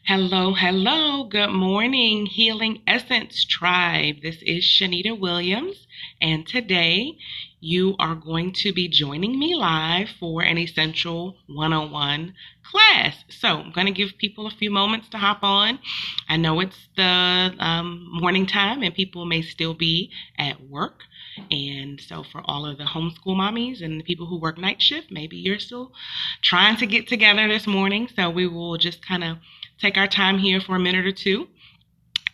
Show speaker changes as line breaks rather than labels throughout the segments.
Hello, hello. Good morning, Healing Essence Tribe. This is Shanita Williams, and today you are going to be joining me live for an Essential 101 class. So I'm going to give people a few moments to hop on. I know it's the morning time, and people may still be at work. And so, for all of the homeschool mommies and the people who work night shift, maybe you're still trying to get together this morning. So, we will just kind of take our time here for a minute or two,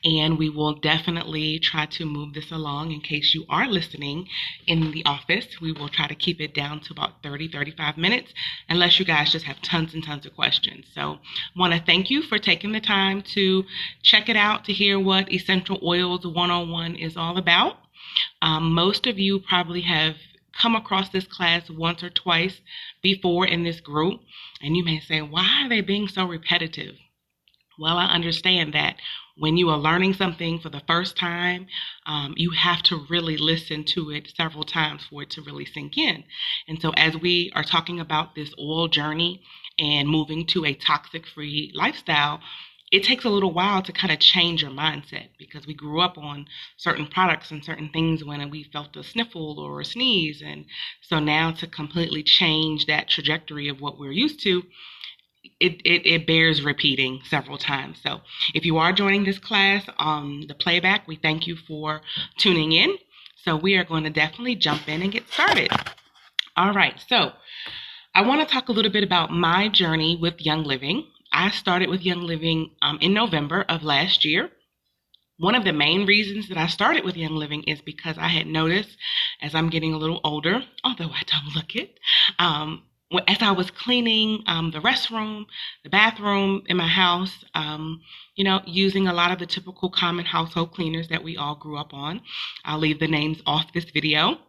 and we will definitely try to move this along. In case you are listening in the office, we will try to keep it down to about 35 minutes, unless you guys just have tons and tons of questions. So I want to thank you for taking the time to check it out, to hear what Essential Oils 101 is all about. Most of you probably have come across this class once or twice before in this group, and you may say, why are they being so repetitive? Well, I understand that when you are learning something for the first time, you have to really listen to it several times for it to really sink in. And so as we are talking about this oil journey and moving to a toxic-free lifestyle, it takes a little while to kind of change your mindset, because we grew up on certain products and certain things when we felt a sniffle or a sneeze. And so now to completely change that trajectory of what we're used to, it bears repeating several times. So if you are joining this class on the playback, we thank you for tuning in. So we are going to definitely jump in and get started. All right, so I want to talk a little bit about my journey with Young Living. I started with Young Living in November of last year. One of the main reasons that I started with Young Living is because I had noticed, as I'm getting a little older, although I don't look it, as I was cleaning the restroom, the bathroom in my house, using a lot of the typical common household cleaners that we all grew up on. I'll leave the names off this video.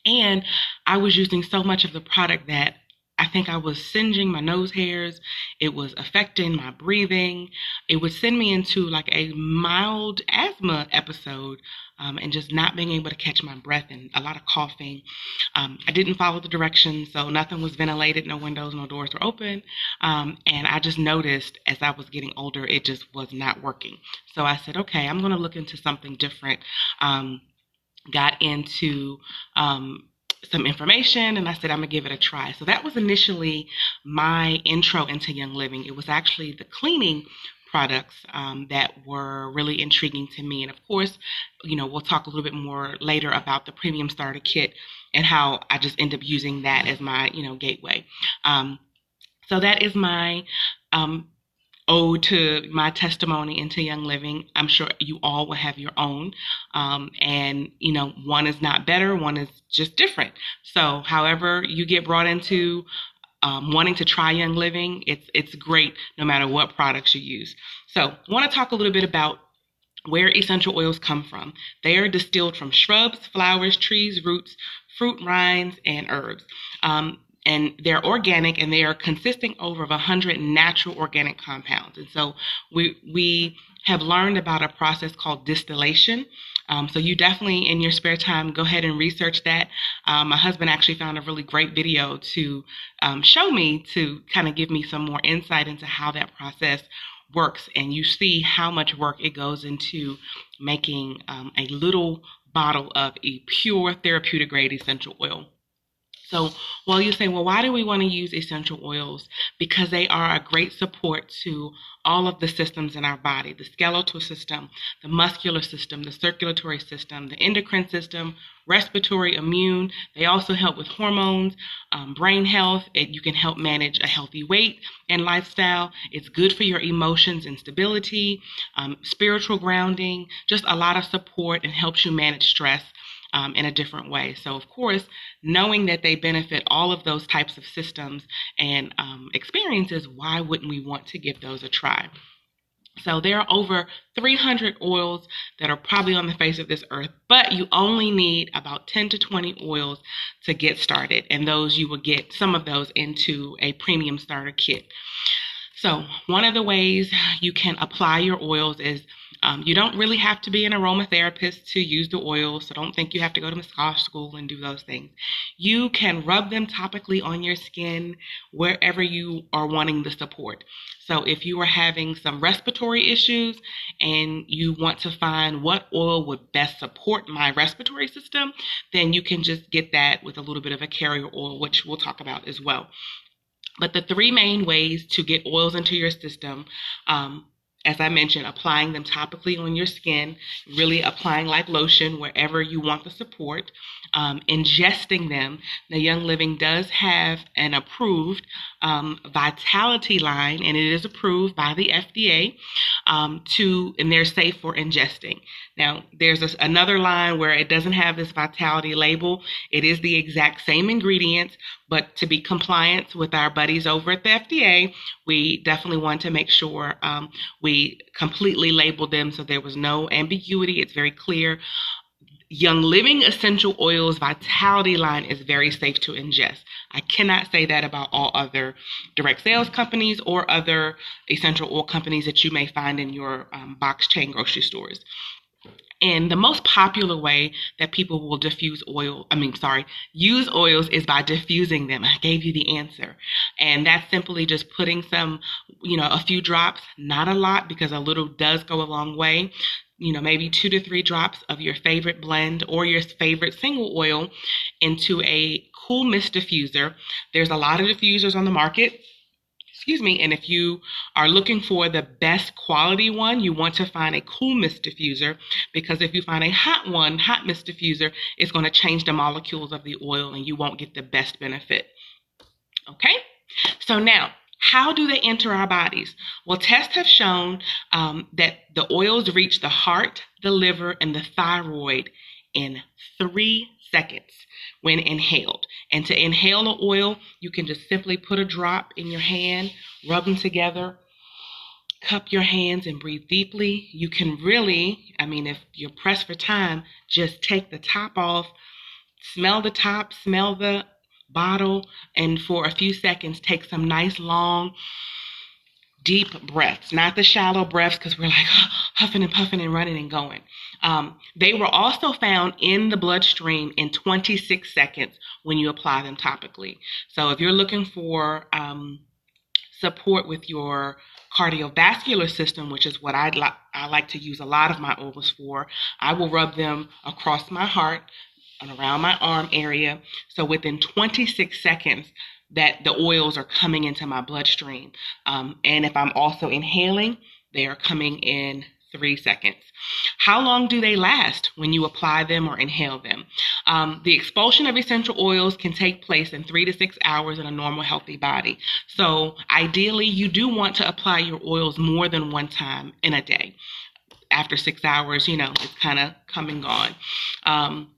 And I was using so much of the product that I think I was singeing my nose hairs. It was affecting my breathing. It would send me into like a mild asthma episode, and just not being able to catch my breath and a lot of coughing. I didn't follow the directions, so nothing was ventilated, no windows, no doors were open. And I just noticed as I was getting older, it just was not working. So I said, okay, I'm going to look into something different. Got into some information, and I said, I'm going to give it a try. So that was initially my intro into Young Living. It was actually the cleaning products that were really intriguing to me. And of course, we'll talk a little bit more later about the premium starter kit and how I just end up using that as my, gateway. So that is my ode to my testimony into Young Living. I'm sure you all will have your own. And, one is not better, one is just different. So however you get brought into wanting to try Young Living, it's great no matter what products you use. So I want to talk a little bit about where essential oils come from. They are distilled from shrubs, flowers, trees, roots, fruit, rinds, and herbs. And they're organic, and they are consisting over of 100 natural organic compounds. And so we have learned about a process called distillation. So you definitely, in your spare time, go ahead and research that. My husband actually found a really great video to show me, to kind of give me some more insight into how that process works. And you see how much work it goes into making a little bottle of a pure therapeutic grade essential oil. So while you say, well, why do we want to use essential oils? Because they are a great support to all of the systems in our body: the skeletal system, the muscular system, the circulatory system, the endocrine system, respiratory, immune. They also help with hormones, brain health. You can help manage a healthy weight and lifestyle. It's good for your emotions and stability, spiritual grounding, just a lot of support, and helps you manage stress in a different way. So of course, knowing that they benefit all of those types of systems and experiences, why wouldn't we want to give those a try? So there are over 300 oils that are probably on the face of this earth, but you only need about 10 to 20 oils to get started. And those, you will get some of those into a premium starter kit. So one of the ways you can apply your oils is You don't really have to be an aromatherapist to use the oil, so don't think you have to go to massage school and do those things. You can rub them topically on your skin wherever you are wanting the support. So if you are having some respiratory issues and you want to find what oil would best support my respiratory system, then you can just get that with a little bit of a carrier oil, which we'll talk about as well. But the three main ways to get oils into your system, as I mentioned, applying them topically on your skin, really applying like lotion wherever you want the support, ingesting them. Now, Young Living does have an approved vitality line, and it is approved by the FDA, and they're safe for ingesting. Now, there's another line where it doesn't have this vitality label. It is the exact same ingredients, but to be compliant with our buddies over at the FDA, we definitely want to make sure we completely labeled them so there was no ambiguity. It's very clear. Young Living Essential Oils Vitality line is very safe to ingest. I cannot say that about all other direct sales companies or other essential oil companies that you may find in your box chain grocery stores. And the most popular way that people will use oils is by diffusing them. I gave you the answer. And that's simply just putting some, a few drops, not a lot because a little does go a long way. Maybe 2 to 3 drops of your favorite blend or your favorite single oil into a cool mist diffuser. There's a lot of diffusers on the market. And if you are looking for the best quality one, you want to find a cool mist diffuser, because if you find a hot mist diffuser, it's going to change the molecules of the oil and you won't get the best benefit. Okay, so now, how do they enter our bodies? Well, tests have shown that the oils reach the heart, the liver, and the thyroid in 3 seconds when inhaled. And to inhale the oil, you can just simply put a drop in your hand, rub them together, cup your hands and breathe deeply. You can really, if you're pressed for time, just take the top off, smell the top, smell the bottle, and for a few seconds, take some nice long deep breaths, not the shallow breaths because we're like huffing and puffing and running and going. They were also found in the bloodstream in 26 seconds when you apply them topically. So if you're looking for support with your cardiovascular system, which is what I like to use a lot of my oils for, I will rub them across my heart and around my arm area. So within 26 seconds, that the oils are coming into my bloodstream. And if I'm also inhaling, they are coming in 3 seconds. How long do they last when you apply them or inhale them? The expulsion of essential oils can take place in 3 to 6 hours in a normal, healthy body. So ideally, you do want to apply your oils more than one time in a day. After 6 hours, it's kind of come and gone.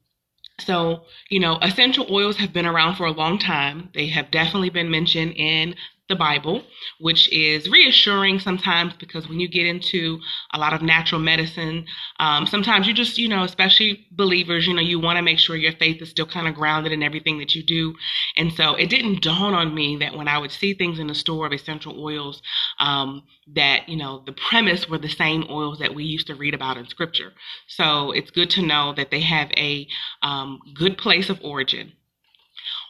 So, essential oils have been around for a long time. They have definitely been mentioned in the Bible, which is reassuring sometimes, because when you get into a lot of natural medicine, sometimes you just, especially believers, you want to make sure your faith is still kind of grounded in everything that you do. And so it didn't dawn on me that when I would see things in the store of essential oils, that, the premise were the same oils that we used to read about in scripture. So it's good to know that they have a good place of origin.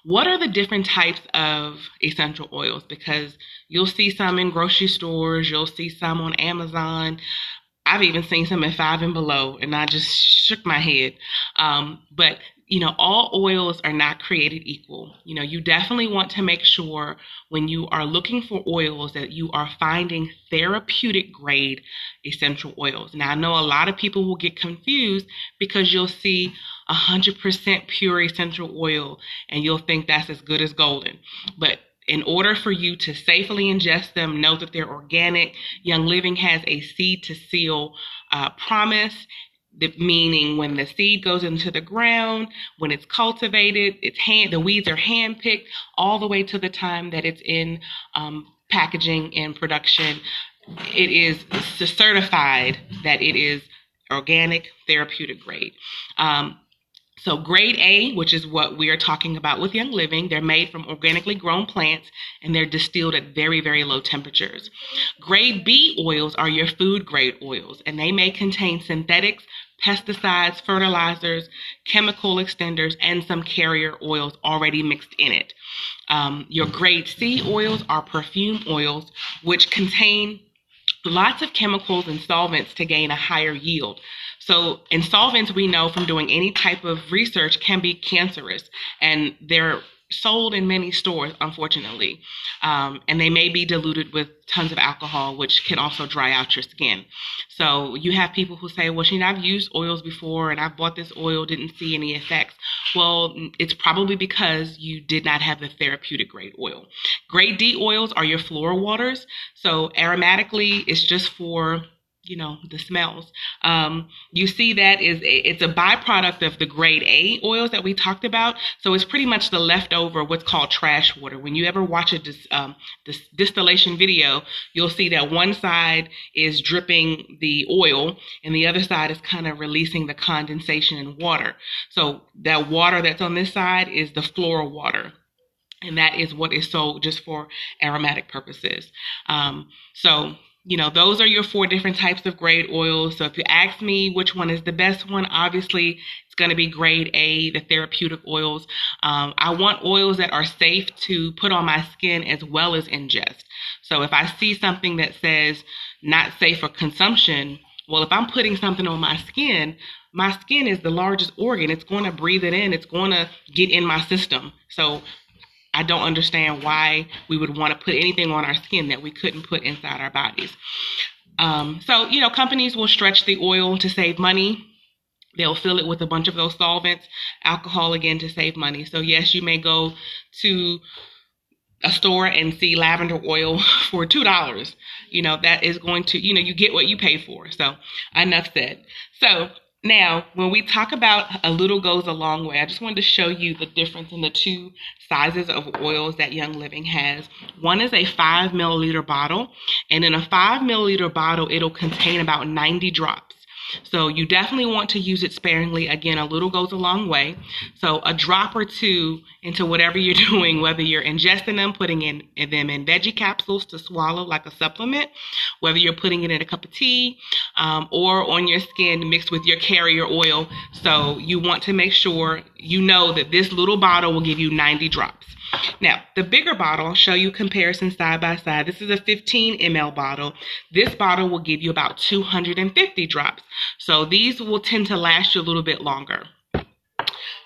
What are the different types of essential oils? Because you'll see some in grocery stores, you'll see some on Amazon. I've even seen some in Five and Below, and I just shook my head. But all oils are not created equal. You definitely want to make sure when you are looking for oils that you are finding therapeutic grade essential oils. Now, I know a lot of people will get confused because you'll see 100% pure essential oil and you'll think that's as good as golden. But in order for you to safely ingest them, know that they're organic. Young Living has a seed to seal promise, meaning when the seed goes into the ground, when it's cultivated, the weeds are handpicked all the way to the time that it's in packaging and production. It is certified that it is organic, therapeutic grade. So grade A, which is what we are talking about with Young Living, they're made from organically grown plants and they're distilled at very, very low temperatures. Grade B oils are your food grade oils, and they may contain synthetics, pesticides, fertilizers, chemical extenders, and some carrier oils already mixed in it. Your grade C oils are perfume oils, which contain lots of chemicals and solvents to gain a higher yield. So, and solvents, we know from doing any type of research, can be cancerous, and they're sold in many stores, unfortunately. And they may be diluted with tons of alcohol, which can also dry out your skin. So you have people who say, well, I've used oils before and I've bought this oil, didn't see any effects. Well, it's probably because you did not have the therapeutic grade oil. Grade D oils are your floral waters. So aromatically, it's just for the smells. You see that it's a byproduct of the grade A oils that we talked about. So it's pretty much the leftover, what's called trash water. When you ever watch this distillation video, you'll see that one side is dripping the oil and the other side is kind of releasing the condensation in water. So that water that's on this side is the floral water. And that is what is sold just for aromatic purposes. Those are your 4 different types of grade oils. So if you ask me which one is the best one, obviously it's going to be grade A, the therapeutic oils. I want oils that are safe to put on my skin as well as ingest. So if I see something that says not safe for consumption, well, if I'm putting something on my skin is the largest organ. It's going to breathe it in. It's going to get in my system. So I don't understand why we would want to put anything on our skin that we couldn't put inside our bodies. Companies will stretch the oil to save money. They'll fill it with a bunch of those solvents, alcohol again to save money. So yes, you may go to a store and see lavender oil for $2. That is going to, you get what you pay for. So enough said. So now, when we talk about a little goes a long way, I just wanted to show you the difference in the 2 sizes of oils that Young Living has. One is a 5 milliliter bottle, and in a 5 milliliter bottle, it'll contain about 90 drops. So you definitely want to use it sparingly. Again, a little goes a long way. So a drop or 2 into whatever you're doing, whether you're ingesting them, putting them in veggie capsules to swallow like a supplement, whether you're putting it in a cup of tea, or on your skin mixed with your carrier oil. So you want to make sure you know that this little bottle will give you 90 drops. Now, the bigger bottle, I'll show you comparison side by side. This is a 15 ml bottle. This bottle will give you about 250 drops. So these will tend to last you a little bit longer.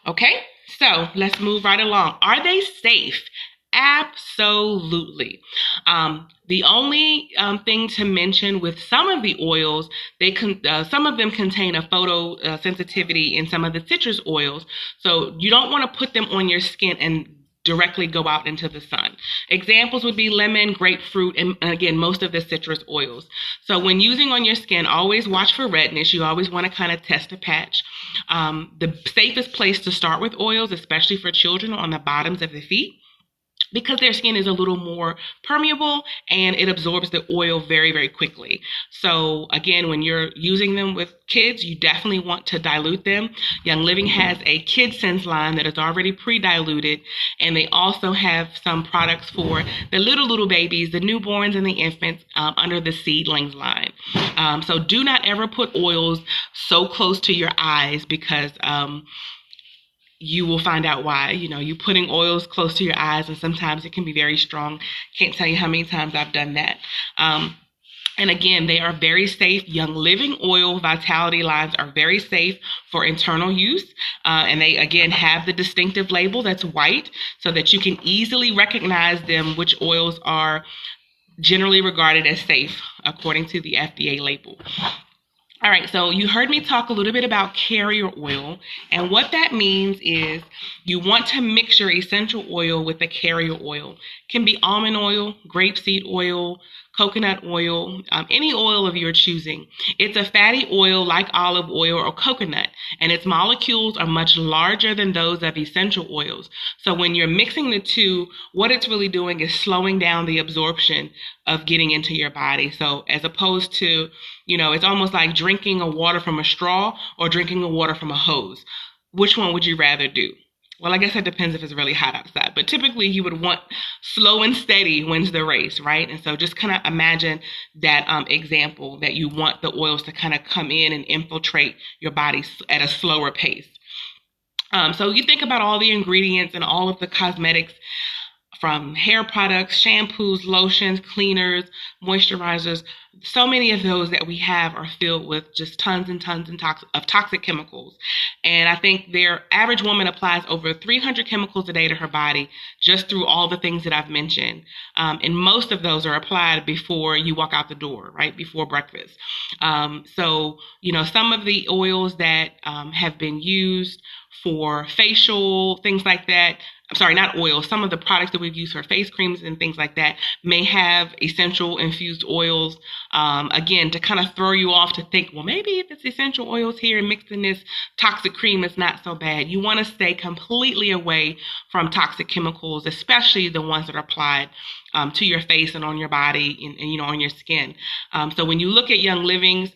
Okay, so let's move right along. Are they safe? Absolutely. The only thing to mention with some of the oils, some of them contain a photo sensitivity in some of the citrus oils. So you don't want to put them on your skin and directly go out into the sun. Examples would be lemon, grapefruit, and again, most of the citrus oils. So when using on your skin, always watch for redness. You always want to kind of test a patch. The safest place to start with oils, especially for children, are on the bottoms of the feet, because their skin is a little more permeable and it absorbs the oil very, very quickly. So again, when you're using them with kids, you definitely want to dilute them. Young Living has a KidSense line that is already pre-diluted, and they also have some products for the little babies, the newborns and the infants under the seedlings line. So do not ever put oils so close to your eyes, because you will find out why. You're putting oils close to your eyes, and sometimes it can be very strong. Can't tell you how many times I've done that. And again, they are very safe. Young Living oil vitality lines are very safe for internal use. And they, again, have the distinctive label that's white so that you can easily recognize them, which oils are generally regarded as safe according to the FDA label. All right, so you heard me talk a little bit about carrier oil, and what that means is you want to mix your essential oil with the carrier oil. It can be almond oil, grapeseed oil, coconut oil, any oil of your choosing. It's a fatty oil like olive oil or coconut, and its molecules are much larger than those of essential oils. So when you're mixing the two, what it's really doing is slowing down the absorption of getting into your body. So as opposed to, it's almost like drinking a water from a straw or drinking a water from a hose. which one would you rather do? Well, I guess it depends if it's really hot outside, but typically you would want slow and steady wins the race, right? And so just kind of imagine that example that you want the oils to kind of come in and infiltrate your body at a slower pace. So you think about all the ingredients and all of the cosmetics from hair products, shampoos, lotions, cleaners, moisturizers. So many of those that we have are filled with just tons and tons of toxic chemicals. And I think their average woman applies over 300 chemicals a day to her body just through all the things that I've mentioned. And most of those are applied before you walk out the door, right? Before breakfast. So, some of the oils that have been used for facial, things like that. I'm sorry, not oil. Some of the products that we've used for face creams and things like that may have essential infused oils, again, to kind of throw you off to think, well, maybe if it's essential oils here and mixed in this toxic cream, it's not so bad. You want to stay completely away from toxic chemicals, especially the ones that are applied to your face and on your body and on your skin. So when you look at Young Living's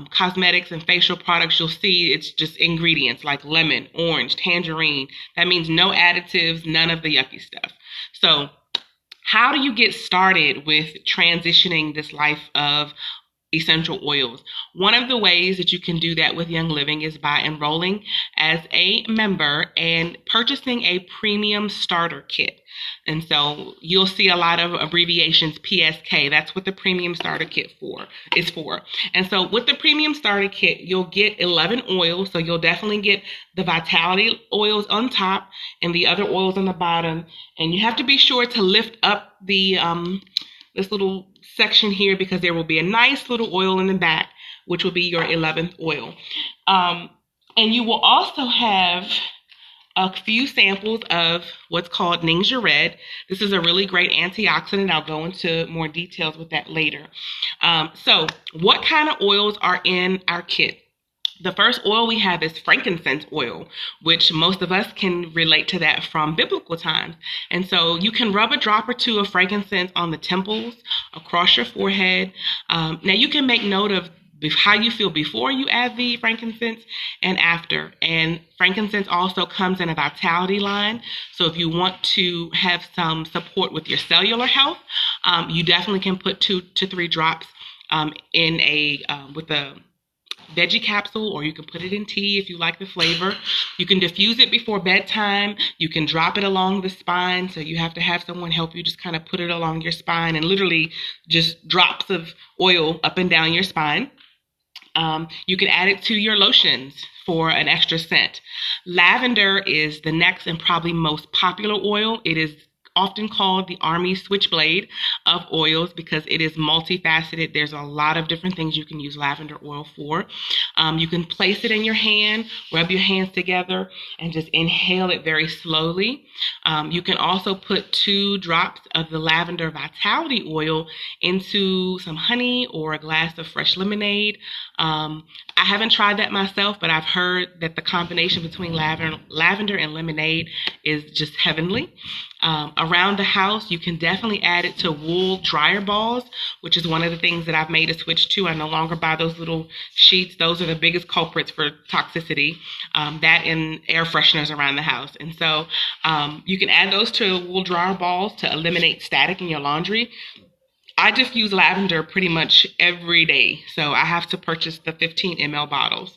cosmetics and facial products, you'll see it's just ingredients like lemon, orange, tangerine. That means no additives, none of the yucky stuff. So how do you get started with transitioning this life of essential oils? One of the ways that you can do that with Young Living is by enrolling as a member and purchasing a premium starter kit. And so you'll see a lot of abbreviations, PSK. That's what the premium starter kit is for. And so with the premium starter kit, you'll get 11 oils. So you'll definitely get the Vitality oils on top and the other oils on the bottom. And you have to be sure to lift up the this little section here because there will be a nice little oil in the back, which will be your 11th oil. And you will also have a few samples of what's called Ningxia Red. This is a really great antioxidant. I'll go into more details with that later. So what kind of oils are in our kit? The first oil we have is frankincense oil, which most of us can relate to that from biblical times. And so you can rub a drop or two of frankincense on the temples, across your forehead. Now you can make note of how you feel before you add the frankincense and after. And frankincense also comes in a Vitality line. So if you want to have some support with your cellular health, you definitely can put 2 to 3 drops in with a veggie capsule, or you can put it in tea if you like the flavor. You can diffuse it before bedtime. You can drop it along the spine. So you have to have someone help you just kind of put it along your spine and literally just drops of oil up and down your spine. You can add it to your lotions for an extra scent. Lavender is the next and probably most popular oil. It is often called the Army switchblade of oils because it is multifaceted. There's a lot of different things you can use lavender oil for. You can place it in your hand, rub your hands together, and just inhale it very slowly. You can also put 2 drops of the lavender Vitality oil into some honey or a glass of fresh lemonade. I haven't tried that myself, but I've heard that the combination between lavender and lemonade is just heavenly. Around the house, you can definitely add it to wool dryer balls, which is one of the things that I've made a switch to. I no longer buy those little sheets. Those are the biggest culprits for toxicity, that and air fresheners around the house. And so you can add those to wool dryer balls to eliminate static in your laundry. I just use lavender pretty much every day, so I have to purchase the 15 ml bottles.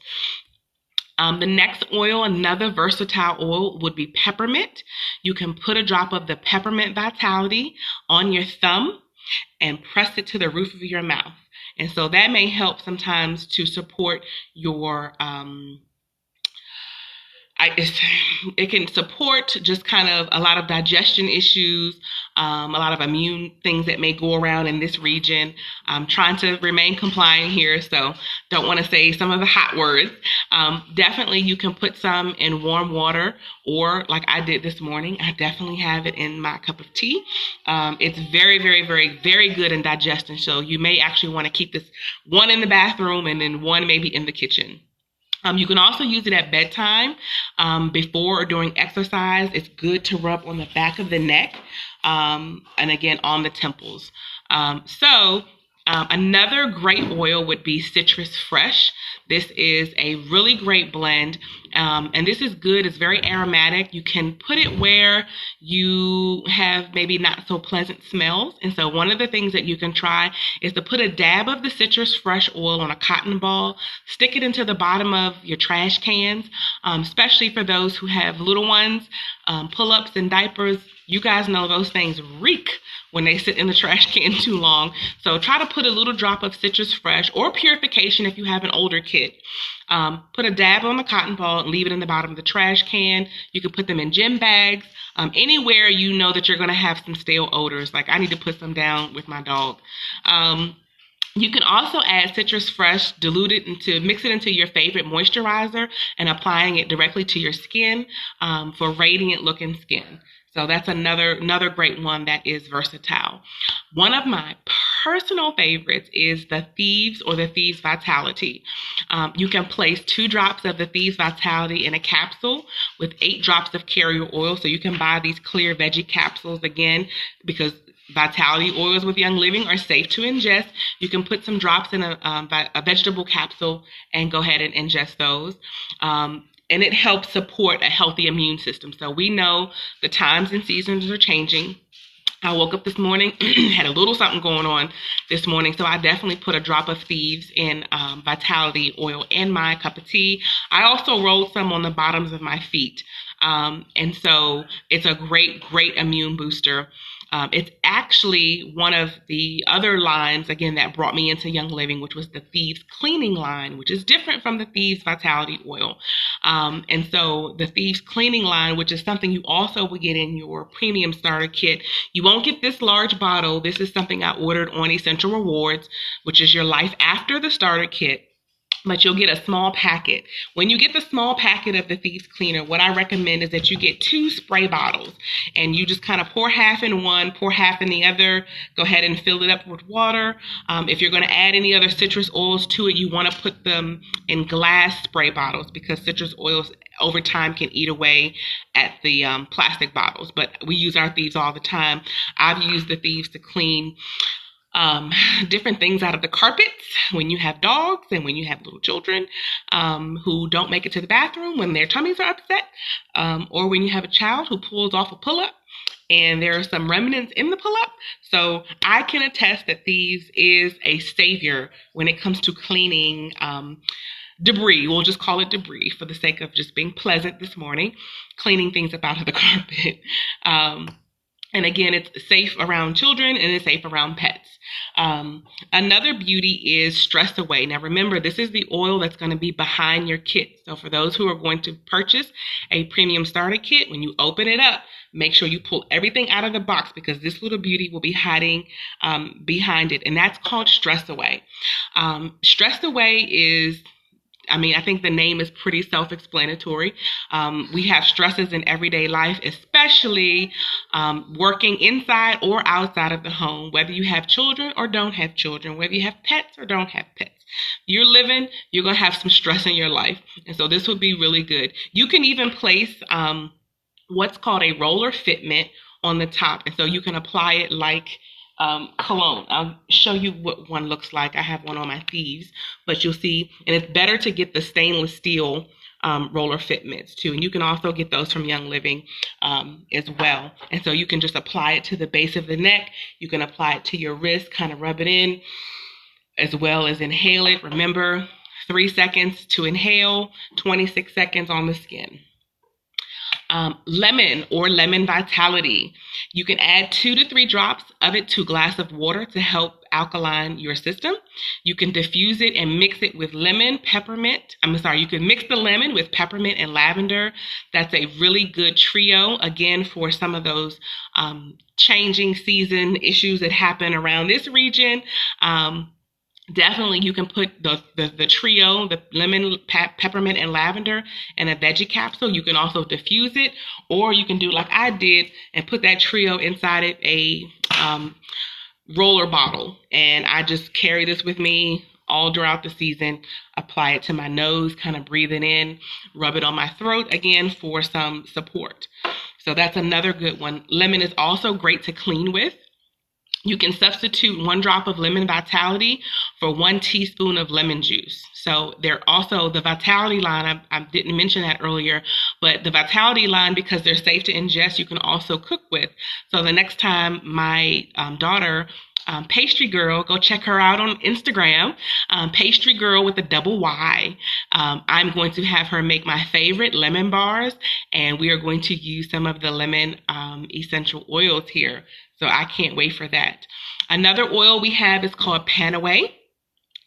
The next oil, another versatile oil, would be peppermint. You can put a drop of the peppermint Vitality on your thumb and press it to the roof of your mouth. And so that may help sometimes to support your it can support just kind of a lot of digestion issues, a lot of immune things that may go around in this region. I'm trying to remain compliant here, so don't want to say some of the hot words. Definitely you can put some in warm water, or like I did this morning, I definitely have it in my cup of tea. It's very, very, very, very good in digestion, so you may actually want to keep this one in the bathroom and then one maybe in the kitchen. You can also use it at bedtime, before or during exercise. It's good to rub on the back of the neck, and again on the temples. Another great oil would be Citrus Fresh. This is a really great blend, and this is good. It's very aromatic. You can put it where you have maybe not so pleasant smells. And so one of the things that you can try is to put a dab of the Citrus Fresh oil on a cotton ball, stick it into the bottom of your trash cans, especially for those who have little ones, pull-ups and diapers. You guys know those things reek when they sit in the trash can too long. So try to put a little drop of Citrus Fresh or Purification if you have an older kid. Put a dab on the cotton ball and leave it in the bottom of the trash can. You can put them in gym bags, anywhere you know that you're going to have some stale odors. Like I need to put some down with my dog. You can also add Citrus Fresh, mix it into your favorite moisturizer and applying it directly to your skin for radiant looking skin. So that's another great one that is versatile. One of my personal favorites is the Thieves or the Thieves Vitality. You can place 2 drops of the Thieves Vitality in a capsule with 8 drops of carrier oil. So you can buy these clear veggie capsules again because Vitality oils with Young Living are safe to ingest. You can put some drops in a vegetable capsule and go ahead and ingest those. And it helps support a healthy immune system. So we know the times and seasons are changing. I woke up this morning, had a little something going on this morning, so I definitely put a drop of Thieves in Vitality oil in my cup of tea. I also rolled some on the bottoms of my feet. And so it's a great immune booster. It's actually one of the other lines, again, that brought me into Young Living, which was the Thieves Cleaning line, which is different from the Thieves Vitality oil. And so the Thieves Cleaning line, which is something you also will get in your premium starter kit. You won't get this large bottle. This is something I ordered on Essential Rewards, which is your life after the starter kit. But you'll get a small packet. When you get the small packet of the Thieves Cleaner, what I recommend is that you get 2 spray bottles and you just kind of pour half in one, pour half in the other. Go ahead and fill it up with water. If you're going to add any other citrus oils to it, you want to put them in glass spray bottles because citrus oils over time can eat away at the plastic bottles. But we use our Thieves all the time. I've used the Thieves to clean different things out of the carpets when you have dogs and when you have little children who don't make it to the bathroom when their tummies are upset, or when you have a child who pulls off a pull-up and there are some remnants in the pull-up. So I can attest that Thieves is a savior when it comes to cleaning debris. We'll just call it debris for the sake of just being pleasant this morning, cleaning things up out of the carpet. And again, it's safe around children and it's safe around pets. Another beauty is Stress Away. Now remember, this is the oil that's going to be behind your kit. So for those who are going to purchase a premium starter kit, when you open it up, make sure you pull everything out of the box because this little beauty will be hiding behind it. And that's called Stress Away. Stress Away is, I think the name is pretty self-explanatory. We have stresses in everyday life, especially working inside or outside of the home, whether you have children or don't have children, whether you have pets or don't have pets. You're living, you're going to have some stress in your life. And so this would be really good. You can even place what's called a roller fitment on the top. And so you can apply it like cologne. I'll show you what one looks like. I have one on my Thieves, but you'll see, and it's better to get the stainless steel roller fitments too. And you can also get those from Young Living as well. And so you can just apply it to the base of the neck. You can apply it to your wrist, kind of rub it in, as well as inhale it. Remember, 3 seconds to inhale, 26 seconds on the skin. Lemon or lemon vitality. You can add 2 to 3 drops of it to a glass of water to help alkaline your system. You can diffuse it and mix it with lemon, peppermint. You can mix the lemon with peppermint and lavender. That's a really good trio, again, for some of those changing season issues that happen around this region. Definitely, you can put the trio, the lemon, peppermint, and lavender in a veggie capsule. You can also diffuse it, or you can do like I did and put that trio inside of a roller bottle. And I just carry this with me all throughout the season, apply it to my nose, kind of breathe it in, rub it on my throat, again, for some support. So that's another good one. Lemon is also great to clean with. You can substitute 1 drop of lemon vitality for 1 teaspoon of lemon juice. So they're also the vitality line. I didn't mention that earlier, but the vitality line, because they're safe to ingest, you can also cook with. So the next time my daughter, Pastry Girl, go check her out on Instagram, Pastry Girl with a double Y. I'm going to have her make my favorite lemon bars, and we are going to use some of the lemon essential oils here. So I can't wait for that. Another oil we have is called Panaway.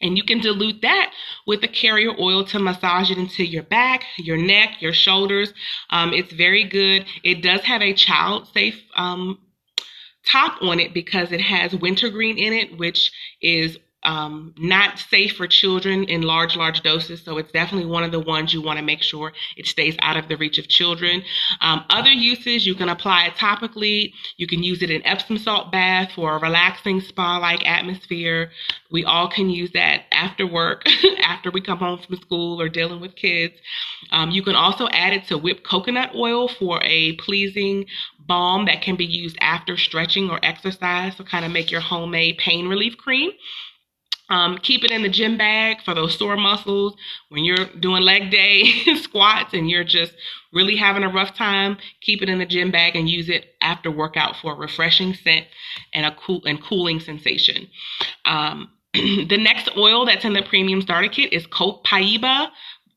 And you can dilute that with the carrier oil to massage it into your back, your neck, your shoulders. It's very good. It does have a child safe top on it because it has wintergreen in it, which is not safe for children in large doses. So it's definitely one of the ones you want to make sure it stays out of the reach of children. Other uses, you can apply it topically. You can use it in Epsom salt bath for a relaxing spa-like atmosphere. We all can use that after work, after we come home from school or dealing with kids. You can also add it to whipped coconut oil for a pleasing balm that can be used after stretching or exercise to kind of make your homemade pain relief cream. Keep it in the gym bag for those sore muscles when you're doing leg day squats and you're just really having a rough time. Keep it in the gym bag and use it after workout for a refreshing scent and a cooling sensation. The next oil that's in the premium starter kit is Copaiba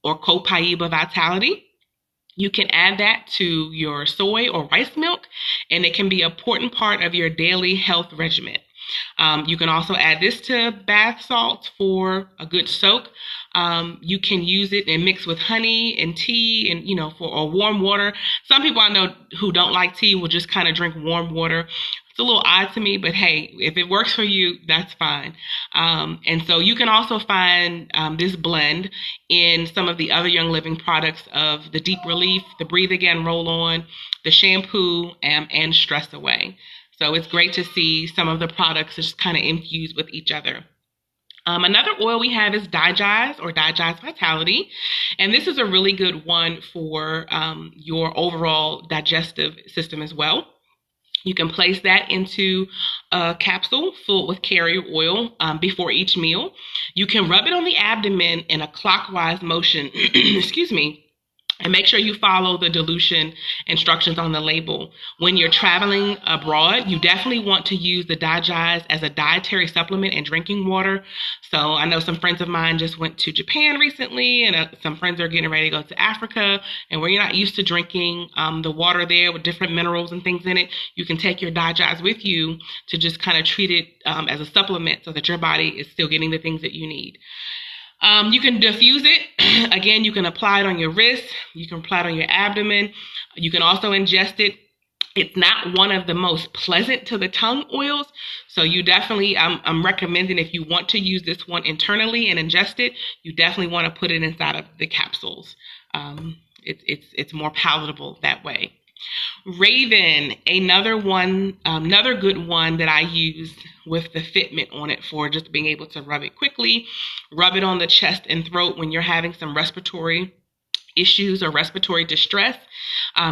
or Copaiba Vitality. You can add that to your soy or rice milk, and it can be an important part of your daily health regimen. You can also add this to bath salts for a good soak. You can use it and mix with honey and tea and, for warm water. Some people I know who don't like tea will just kind of drink warm water. It's a little odd to me, but hey, if it works for you, that's fine. And so you can also find this blend in some of the other Young Living products of the Deep Relief, the Breathe Again Roll-On, the shampoo, and Stress Away. So it's great to see some of the products just kind of infused with each other. Another oil we have is Digest or Digest Vitality. And this is a really good one for your overall digestive system as well. You can place that into a capsule filled with carrier oil before each meal. You can rub it on the abdomen in a clockwise motion, excuse me, and make sure you follow the dilution instructions on the label. When you're traveling abroad, you definitely want to use the Digest as a dietary supplement and drinking water. So I know some friends of mine just went to Japan recently, and some friends are getting ready to go to Africa, and where you're not used to drinking the water there with different minerals and things in it, you can take your Digest with you to just kind of treat it as a supplement so that your body is still getting the things that you need. You can diffuse it. Again, you can apply it on your wrist. You can apply it on your abdomen. You can also ingest it. It's not one of the most pleasant to the tongue oils. So you definitely, I'm recommending if you want to use this one internally and ingest it, you definitely want to put it inside of the capsules. It's more palatable that way. Raven, another good one that I use with the fitment on it for just being able to rub it quickly. Rub it on the chest and throat when you're having some respiratory issues or respiratory distress.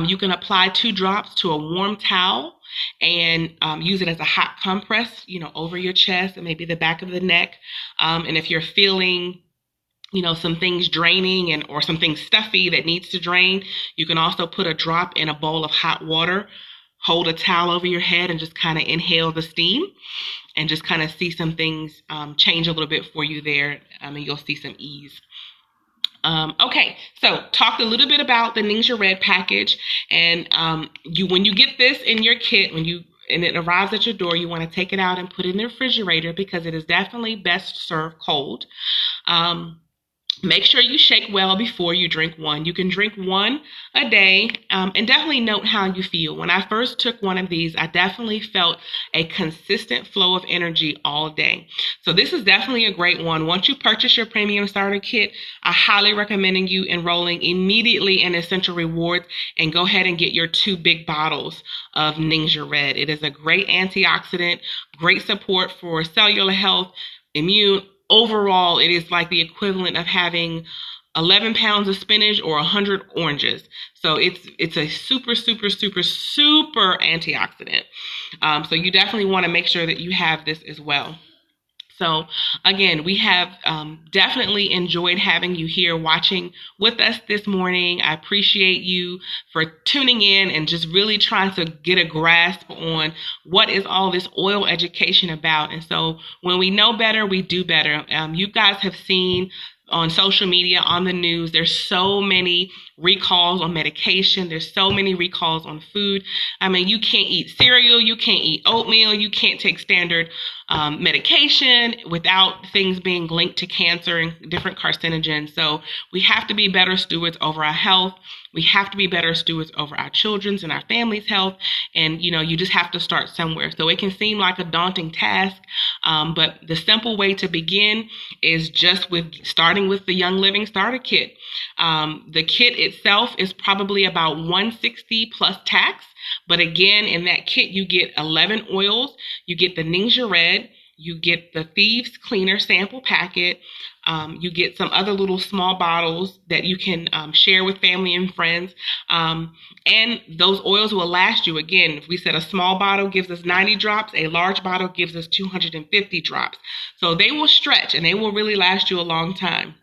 You can apply 2 drops to a warm towel and use it as a hot compress, over your chest and maybe the back of the neck. And if you're feeling some things draining or some things stuffy that needs to drain, you can also put a drop in a bowl of hot water, hold a towel over your head and just kind of inhale the steam and just kind of see some things change a little bit for you there, and you'll see some ease. Okay, so talked a little bit about the Ningxia Red package, and when you get this in your kit, and it arrives at your door, you want to take it out and put it in the refrigerator because it is definitely best served cold. Make sure you shake well before you drink one. You can drink one a day, and definitely note how you feel. When I first took one of these, I definitely felt a consistent flow of energy all day. So this is definitely a great one. Once you purchase your premium starter kit, I highly recommend you enrolling immediately in Essential Rewards and go ahead and get your 2 big bottles of Ningxia Red. It is a great antioxidant, great support for cellular health, immune. Overall, it is like the equivalent of having 11 pounds of spinach or 100 oranges. So it's a super, super, super, super antioxidant. So you definitely want to make sure that you have this as well. So again, we have definitely enjoyed having you here watching with us this morning. I appreciate you for tuning in and just really trying to get a grasp on what is all this oil education about. And so when we know better, we do better. You guys have seen on social media, on the news, there's so many recalls on medication. There's so many recalls on food. I mean, you can't eat cereal, you can't eat oatmeal, you can't take standard medication without things being linked to cancer and different carcinogens. So we have to be better stewards over our health. We have to be better stewards over our children's and our family's health. And, you just have to start somewhere. So it can seem like a daunting task, but the simple way to begin is just with starting with the Young Living Starter Kit. The kit itself is probably about $160 plus tax. But again, in that kit, you get 11 oils, you get the Ninja Red, you get the Thieves Cleaner sample packet, you get some other little small bottles that you can share with family and friends. And those oils will last you. Again, if we said a small bottle gives us 90 drops, a large bottle gives us 250 drops. So they will stretch and they will really last you a long time.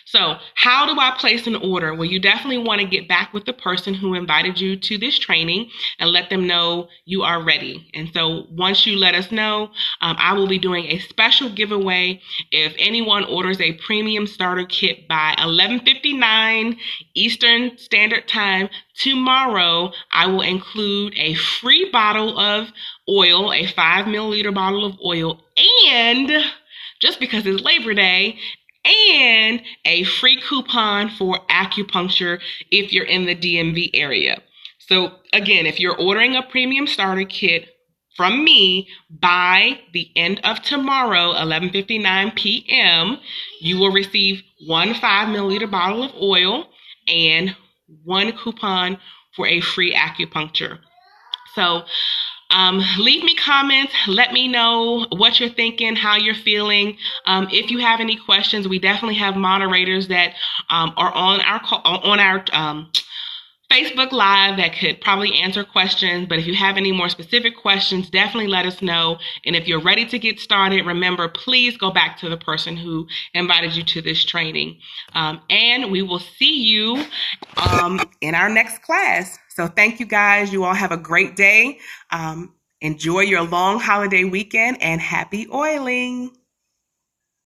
So how do I place an order? Well, you definitely want to get back with the person who invited you to this training and let them know you are ready. And so once you let us know, I will be doing a special giveaway. If anyone orders a premium starter kit by 11:59 Eastern Standard Time tomorrow, I will include a free bottle of oil, a 5 milliliter bottle of oil, and just because it's Labor Day, and a free coupon for acupuncture if you're in the DMV area. So again, if you're ordering a premium starter kit from me by the end of tomorrow, 11:59 p.m., you will receive one 5 milliliter bottle of oil and one coupon for a free acupuncture. So leave me comments. Let me know what you're thinking, how you're feeling. If you have any questions, we definitely have moderators that are on our Facebook Live that could probably answer questions. But if you have any more specific questions, definitely let us know. And if you're ready to get started, remember, please go back to the person who invited you to this training. And we will see you in our next class. So thank you guys. You all have a great day. Enjoy your long holiday weekend and happy oiling.